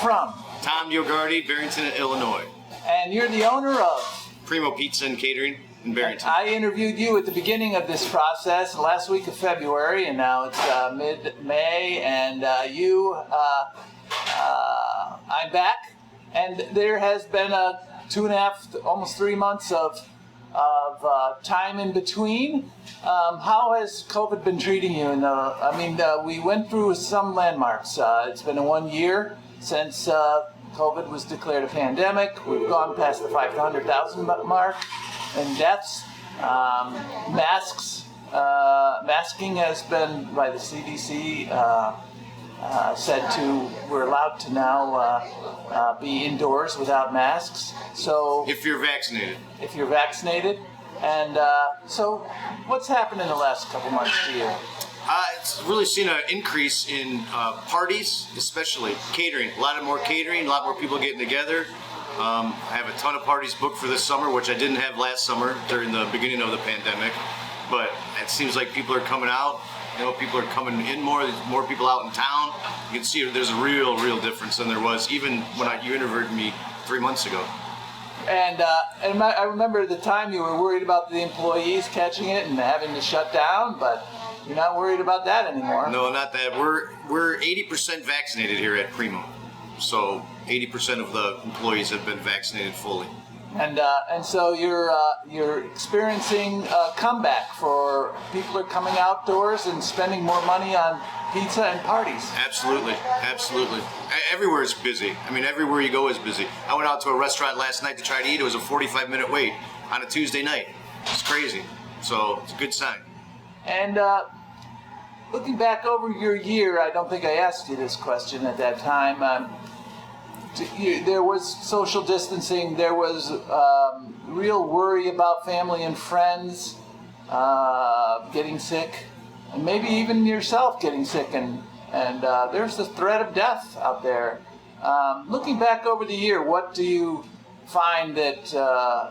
from? Tom Dioguardi, Barrington, Illinois. And you're the owner of? Primo Pizza and Catering in Barrington. I interviewed you at the beginning of this process, last week of February, and now it's mid-May, and I'm back, and there has been a 2.5, almost 3 months of time in between. How has COVID been treating you? We went through some landmarks. It's been 1 year since COVID was declared a pandemic. We've gone past the 500,000 mark in deaths. Masking has been, by the CDC, said we're allowed to now be indoors without masks. So if you're vaccinated. And so what's happened in the last couple months to you? It's really seen an increase in parties, especially catering. A lot more catering, a lot more people getting together. I have a ton of parties booked for this summer, which I didn't have last summer during the beginning of the pandemic. But it seems like people are coming out. People are coming in more. There's more people out in town. You can see there's a real difference than there was even when you interviewed me 3 months ago. And I remember at the time you were worried about the employees catching it and having to shut down, but you're not worried about that anymore. No, not that. We're 80% vaccinated here at Primo, so 80% of the employees have been vaccinated fully. And so you're experiencing a comeback for people are coming outdoors and spending more money on pizza and parties. Absolutely. Everywhere is busy. Everywhere you go is busy. I went out to a restaurant last night to try to eat. It was a 45-minute wait on a Tuesday night. It's crazy. So it's a good sign. And looking back over your year, I don't think I asked you this question at that time. There was social distancing. There was real worry about family and friends getting sick, and maybe even yourself getting sick. And there's the threat of death out there. Looking back over the year, what do you find that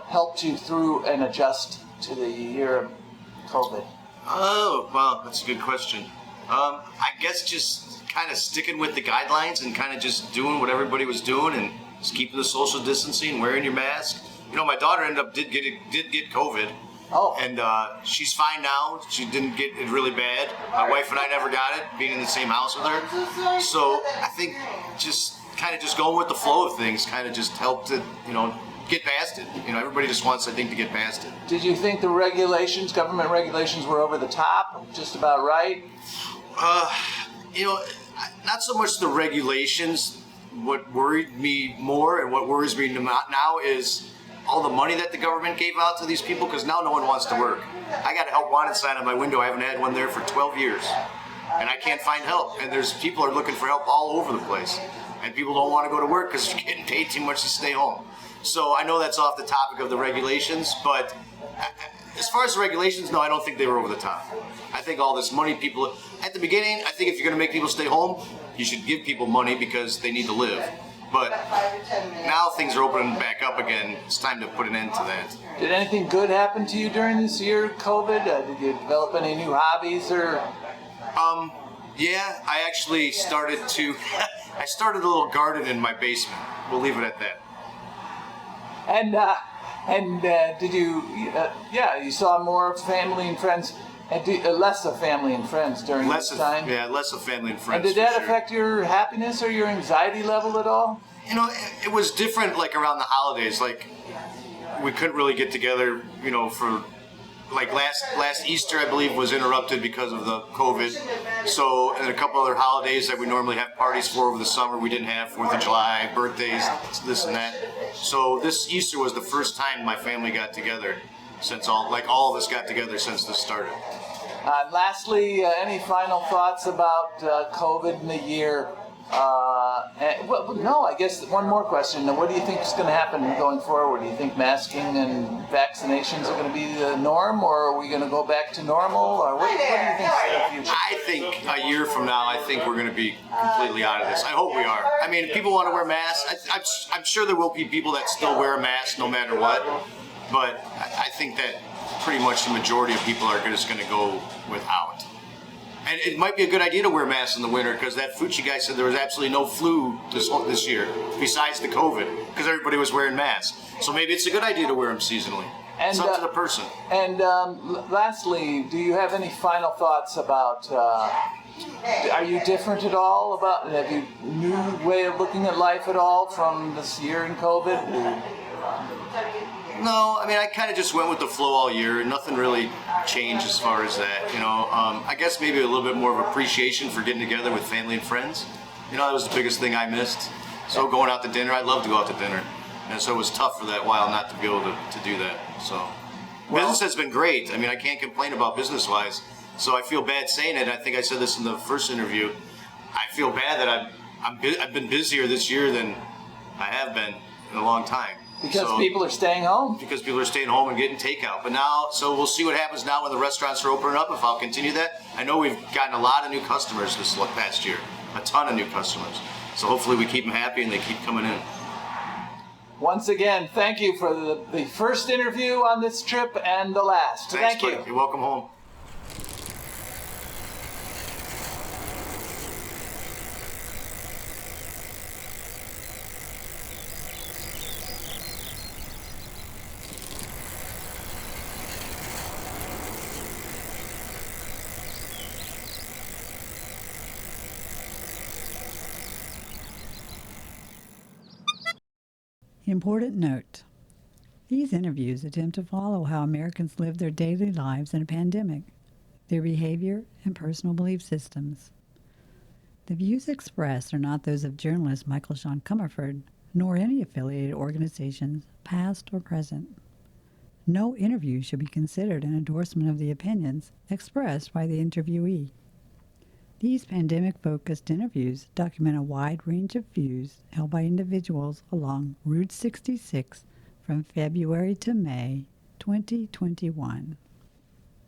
helped you through and adjust to the year of COVID? Oh, well, that's a good question. I guess just kind of sticking with the guidelines and kind of just doing what everybody was doing and just keeping the social distancing, wearing your mask. My daughter did get COVID. Oh. And she's fine now. She didn't get it really bad. My wife and I never got it, being in the same house with her. So I think just going with the flow of things kind of just helped to, get past it. Everybody just wants, I think, to get past it. Did you think the government regulations were over the top, just about right? Not so much the regulations. What worried me more and what worries me now is all the money that the government gave out to these people, because now no one wants to work. I got a help wanted sign on my window. I haven't had one there for 12 years. And I can't find help. And people are looking for help all over the place. And people don't want to go to work because they're getting paid too much to stay home. So I know that's off the topic of the regulations, but as far as the regulations, no, I don't think they were over the top. I think all this money at the beginning, I think if you're going to make people stay home, you should give people money because they need to live. But now things are opening back up again. It's time to put an end to that. Did anything good happen to you during this year, COVID? Did you develop any new hobbies or? Yeah, I actually started I started a little garden in my basement. We'll leave it at that. And did you? You saw more family and friends, and less of family and friends during this time. Yeah, less of family and friends. And did that affect your happiness or your anxiety level at all? It was different. Like around the holidays, like we couldn't really get together. For like last Easter, I believe, was interrupted because of the COVID. So, and a couple other holidays that we normally have parties for over the summer, we didn't have. 4th of July, birthdays, this and that. So this Easter was the first time my family got together since all of us got together since this started. Lastly, any final thoughts about COVID in the year? I guess one more question. What do you think is going to happen going forward? Do you think masking and vaccinations are going to be the norm, or are we going to go back to normal? Or what do you think is the future? I think a year from now, I think we're going to be completely out of this. I hope we are. People want to wear masks. I'm sure there will be people that still wear a mask no matter what, but I think that pretty much the majority of people are just going to go without. And it might be a good idea to wear masks in the winter because that Fucci guy said there was absolutely no flu this year besides the COVID because everybody was wearing masks. So maybe it's a good idea to wear them seasonally. And, it's up to the person. And lastly, do you have any final thoughts about, are you different at all about, have you new way of looking at life at all from this year in COVID? No, I mean, I kind of just went with the flow all year, and nothing really changed as far as that, you know. I guess maybe a little bit more of appreciation for getting together with family and friends. You know, that was the biggest thing I missed. So going out to dinner, I love to go out to dinner. And so it was tough for that while not to be able to do that. So business has been great. I mean, I can't complain about business-wise. So I feel bad saying it. I think I said this in the first interview. I feel bad that I've been busier this year than I have been in a long time. Because people are staying home? Because people are staying home and getting takeout. But now, so we'll see what happens now when the restaurants are opening up, if I'll continue that. I know we've gotten a lot of new customers this past year. A ton of new customers. So hopefully we keep them happy and they keep coming in. Once again, thank you for the first interview on this trip and the last. Thanks, Thank you. buddy. You're welcome home. Important note. These interviews attempt to follow how Americans live their daily lives in a pandemic, their behavior, and personal belief systems. The views expressed are not those of journalist Michael Sean Comerford, nor any affiliated organizations, past or present. No interview should be considered an endorsement of the opinions expressed by the interviewee. These pandemic-focused interviews document a wide range of views held by individuals along Route 66 from February to May 2021.